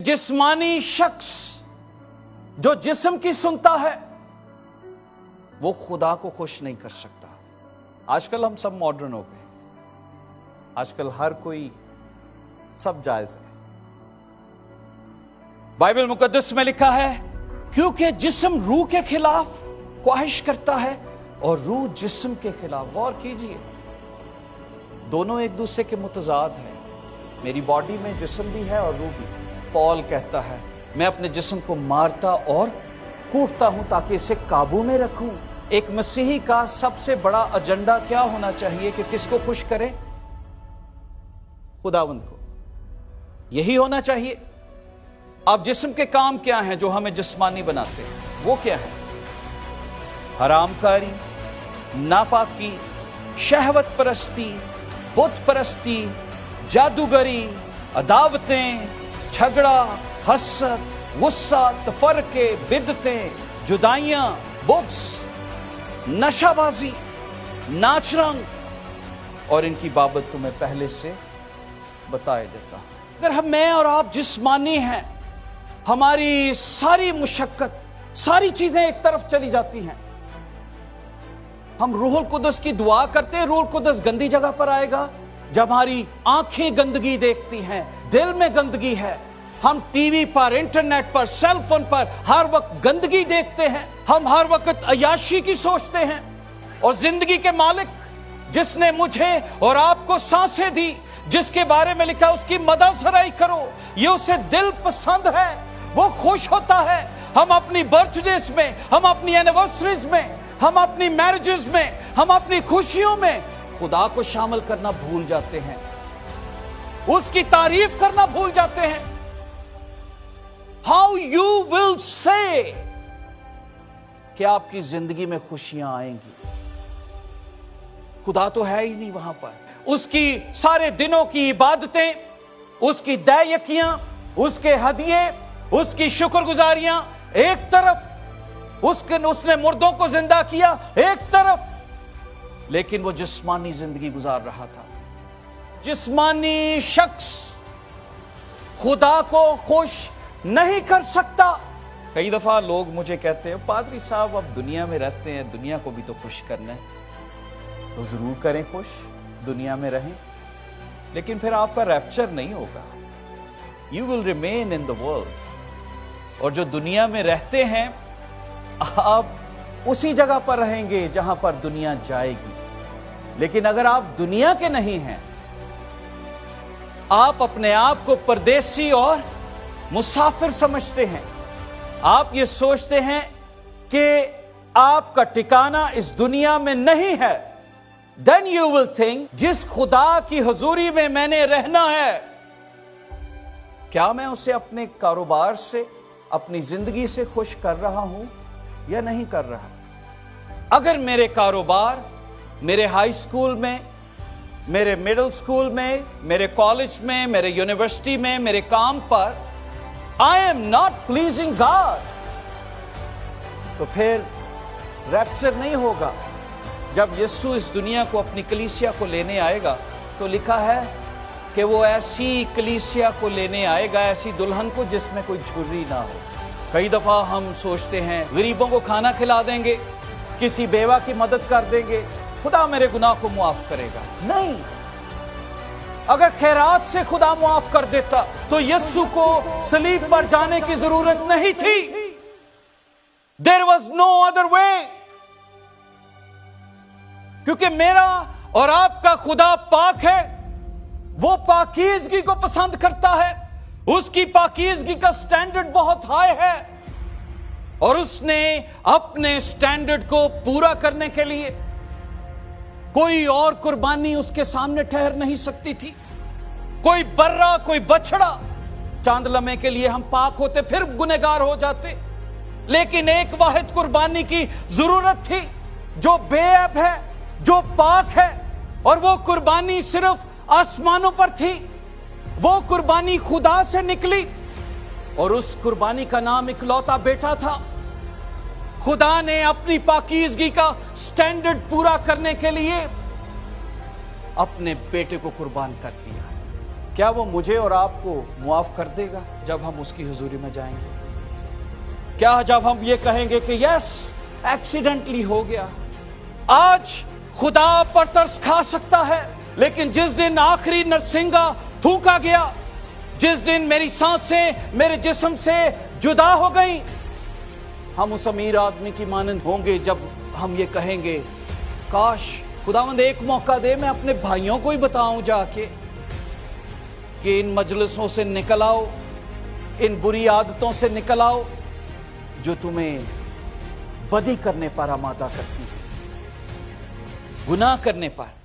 जिस्मानी शख्स जो जिस्म की सुनता है वो खुदा को खुश नहीं कर सकता। आजकल हम सब मॉडर्न हो गए, आजकल हर कोई सब जायज है। बाइबल मुकद्दस में लिखा है क्योंकि जिस्म रूह के खिलाफ ख्वाहिश करता है और रूह जिस्म के खिलाफ। गौर कीजिए, दोनों एक दूसरे के मुतजाद हैं। मेरी बॉडी में जिस्म भी है और रूह भी। पॉल कहता है मैं अपने जिस्म को मारता और कूटता हूं ताकि इसे काबू में रखूं। एक मसीही का सबसे बड़ा एजेंडा क्या होना चाहिए कि किसको खुश करे? खुदावंद को। यही होना चाहिए। अब जिस्म के काम क्या हैं जो हमें जिस्मानी बनाते हैं? वो क्या है? हरामकारी, नापाकी, शहवत परस्ती, बुत परस्ती, जादूगरी, अदावतें, झगड़ा, हसद, गुस्सा, तफरके, बिदतें, जुदाइयां, बुक्स, नशाबाजी, नाच रंग और इनकी बाबत तुम्हें पहले से बताया देता हूं। अगर मैं और आप जिस्मानी हैं, हमारी सारी मुशक्कत, सारी चीजें एक तरफ चली जाती हैं। हम रूहुल कुदस की दुआ करते हैं, रूहुल कुदस गंदी जगह पर आएगा जब हमारी आंखें गंदगी देखती हैं, दिल में गंदगी है। हम टीवी पर, इंटरनेट पर, सेल फोन पर हर वक्त गंदगी देखते हैं। हम हर वक्त अय्याशी की सोचते हैं। और जिंदगी के मालिक जिसने मुझे और आपको सांसें दी, जिसके बारे में लिखा उसकी मदद सराई करो, ये उसे दिल पसंद है, वो खुश होता है। हम अपनी बर्थडेज में, हम अपनी एनिवर्सरीज में, हम अपनी मैरिजेस में, हम अपनी खुशियों में खुदा को शामिल करना भूल जाते हैं, उसकी तारीफ करना भूल जाते हैं। हाउ यू विल से कि आपकी जिंदगी में खुशियां आएंगी? खुदा तो है ही नहीं वहां पर। उसकी सारे दिनों की इबादतें, उसकी दैयकियां, उसके हदिये, उसकी शुक्रगुजारियां एक तरफ, उसने मुर्दों को जिंदा किया एक तरफ, लेकिन वो जिस्मानी जिंदगी गुजार रहा था। जिस्मानी शख्स खुदा को खुश नहीं कर सकता। कई दफा लोग मुझे कहते हैं पादरी साहब अब दुनिया में रहते हैं, दुनिया को भी तो खुश करना है। तो जरूर करें खुश, दुनिया में रहें, लेकिन फिर आपका रैप्चर नहीं होगा। You will remain in the world. और जो दुनिया में रहते हैं आप उसी जगह पर रहेंगे जहां पर दुनिया जाएगी। लेकिन अगर आप दुनिया के नहीं हैं, आप अपने आप को परदेसी और मुसाफिर समझते हैं, आप ये सोचते हैं कि आपका ठिकाना इस दुनिया में नहीं है, देन यू विल थिंक जिस खुदा की हुजूरी में मैंने रहना है, क्या मैं उसे अपने कारोबार से, अपनी जिंदगी से खुश कर रहा हूं या नहीं कर रहा? अगर मेरे कारोबार, मेरे हाई स्कूल में, मेरे मिडिल स्कूल में, मेरे कॉलेज में, मेरे यूनिवर्सिटी में, मेरे काम पर I am not pleasing God, तो फिर रैप्चर नहीं होगा। जब यीशु इस दुनिया को, अपनी कलीसिया को लेने आएगा, तो लिखा है कि वो ऐसी कलीसिया को लेने आएगा, ऐसी दुल्हन को जिसमें कोई झुर्री ना हो। कई दफा हम सोचते हैं गरीबों को खाना खिला देंगे, किसी बेवा की मदद कर देंगे, खुदा मेरे गुनाह को मुआफ करेगा। नहीं, अगर खैरात से खुदा मुआफ कर देता तो यीशु को सलीब पर जाने की जरूरत नहीं थी। There was no other way. क्योंकि मेरा और आपका खुदा पाक है, वो पाकीज़गी को पसंद करता है, उसकी पाकीज़गी का स्टैंडर्ड बहुत हाई है, और उसने अपने स्टैंडर्ड को पूरा करने के लिए कोई और कुर्बानी उसके सामने ठहर नहीं सकती थी। कोई बर्रा, कोई बछड़ा, चांद लम्हे के लिए हम पाक होते, फिर गुनहगार हो जाते, लेकिन एक वाहिद कुर्बानी की जरूरत थी जो बेऐब है, जो पाक है, और वो कुर्बानी सिर्फ आसमानों पर थी। वो कुर्बानी खुदा से निकली, और उस कुर्बानी का नाम इकलौता बेटा था। खुदा ने अपनी पाकीज़गी का स्टैंडर्ड पूरा करने के लिए अपने बेटे को कुर्बान कर दिया। کیا وہ مجھے اور آپ کو معاف کر دے گا جب ہم اس کی حضوری میں جائیں گے؟ کیا جب ہم یہ کہیں گے کہ یس ایکسیڈنٹلی ہو گیا، آج خدا پر ترس کھا سکتا ہے، لیکن جس دن آخری نرسنگا پھونکا گیا، جس دن میری سانسیں میرے جسم سے جدا ہو گئیں، ہم اس امیر آدمی کی مانند ہوں گے جب ہم یہ کہیں گے کاش خداوند ایک موقع دے، میں اپنے بھائیوں کو ہی بتاؤں جا کے کہ ان مجلسوں سے نکل آؤ، ان بری عادتوں سے نکل آؤ جو تمہیں بدی کرنے پر آمادہ کرتی ہیں، گناہ کرنے پر